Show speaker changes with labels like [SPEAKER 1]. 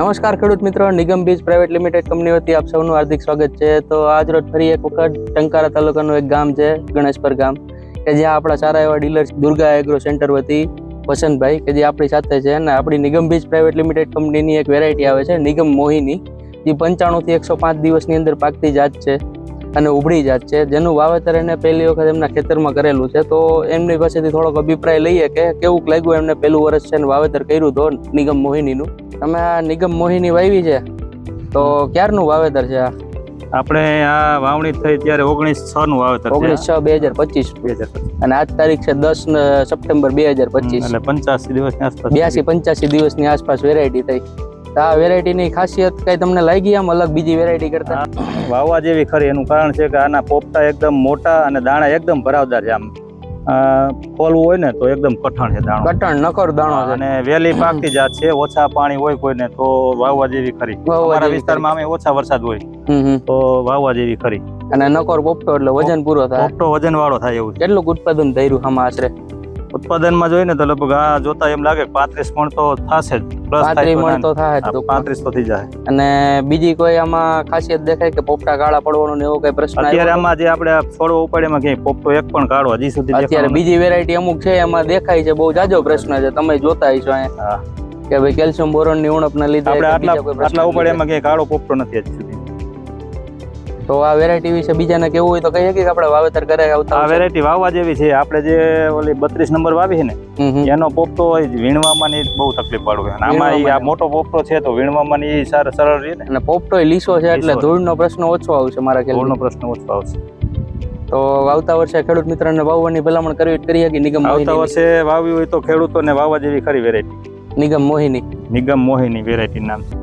[SPEAKER 1] નમસ્કાર ખેડૂત મિત્રો, નિગમ બીજ પ્રાઇવેટ લિમિટેડ કંપની વતી આપ સૌનું હાર્દિક સ્વાગત છે। તો આજ રોજ ફરી એક વખત ટંકારા તાલુકાનું એક ગામ છે ગણેશપર ગામ, કે જ્યાં આપણા સારા એવા ડીલર દુર્ગા એગ્રો સેન્ટર વતી વસંતભાઈ કે જે આપણી સાથે છે, અને આપણી નિગમ બીજ પ્રાઇવેટ લિમિટેડ કંપનીની એક વેરાયટી આવે છે નિગમ મોહિની, જે 95 થી 105 દિવસની અંદર પાકતી જાત છે અને ઉભળી જાત છે, જેનું વાવેતર એને પહેલી વખત એમના ખેતરમાં કરેલું છે। તો એમની પાસેથી થોડોક અભિપ્રાય લઈએ કે કેવું લાગ્યું એમને પહેલું વર્ષ છે ને વાવેતર કર્યું તો નિગમ મોહિનીનું। તમે આ નિગમ મોહિની વાવી છે તો ક્યારનું વાવેતર છે આ?
[SPEAKER 2] આપણે આ વાવણી થઈ ત્યારે 19/6 નું વાવેતર છે।
[SPEAKER 1] 19/6/2025 અને આજ તારીખ છે 10 સપ્ટેમ્બર 2025,
[SPEAKER 2] એટલે 85 દિવસની આસપાસ
[SPEAKER 1] 82-85 દિવસની આસપાસ વેરાયટી થઈ। તો આ વેરાયટીની ખાસિયત કઈ તમને લાગી આમ અલગ બીજી વેરાયટી કરતા?
[SPEAKER 2] વાવવા જેવી ખરી, એનું કારણ છે કે આના પોપટા એકદમ મોટા અને દાણા એકદમ ભરાવદાર છે। આમ ખોલવું હોય ને તો એકદમ કઠણ છે દાણો,
[SPEAKER 1] કઠણ નકર દાણો છે
[SPEAKER 2] અને વેલી પાકતી જાત છે। ઓછા પાણી હોય કોઈને તો વાવવા જેવી ખરી। અમારા વિસ્તારમાં અમે ઓછા વરસાદ હોય તો વાવવા જેવી ખરી,
[SPEAKER 1] અને નકોર પોપટો એટલે વજન પૂરો થાય,
[SPEAKER 2] પોપટો વજન વાળો થાય એવું છે।
[SPEAKER 1] કેટલું ઉત્પાદન થયું આમાં આશરે?
[SPEAKER 2] ઉત્પાદનમાં જોઈએ ને તો લગભગ આ જોતા એમ લાગે 35 મણ તો થશે જ, પ્લસ
[SPEAKER 1] 35 મણ તો થાય જ,
[SPEAKER 2] 35 તો થઈ જાય।
[SPEAKER 1] અને બીજી કોઈ આમાં ખાસિયત દેખાય કે પોપટા કાળા પડવાનો ને એવો કઈ પ્રશ્ન?
[SPEAKER 2] અત્યારે આમાં જે આપણે છોડવો ઉપાડ્યામાં ક્યાંય પોપટો એક પણ કાળો હજી સુધી
[SPEAKER 1] અત્યારે બીજી વેરાયટી અમુક છે એમાં દેખાય છે, બહુ જાજો પ્રશ્ન છે, તમે જોતા હશો અહીંયા કે ભાઈ કેલ્શિયમ બોરોન ની ઉણપના લીધે
[SPEAKER 2] આપણે આટલા ઉપાડ્યામાં ક્યાંય કાળો પોપટો નથી હજી સુધી।
[SPEAKER 1] તો આ વેરાયટી વિશે બીજાને કેવું હોય તો કહીએ કે આપણે વાવેતર કરે આવતા?
[SPEAKER 2] આ વેરાયટી વાવવા જેવી છે। આપણે જે ઓલી 32 નંબર વાવી છે ને એનો પોપટો વીણવામાં ની બહુ તકલીફ પડે, આમાં આ મોટો પોપટો છે તો વીણવામાં ની સરળ રહે ને,
[SPEAKER 1] અને પોપટો લીસો છે એટલે ધૂળનો પ્રશ્ન ઓછો આવશે મારા ખ્યાલ,
[SPEAKER 2] ધૂળનો પ્રશ્ન ઓછો આવશે।
[SPEAKER 1] તો આવતા વર્ષે ખેડૂત મિત્રને વાવવાની ભલામણ કરી હતી નિગમ?
[SPEAKER 2] આવતા વર્ષે વાવી હોય તો ખેડૂતોને વાવવા જેવી ખરી વેરાયટી
[SPEAKER 1] નિગમ મોહિની
[SPEAKER 2] વેરાયટી નામ છે।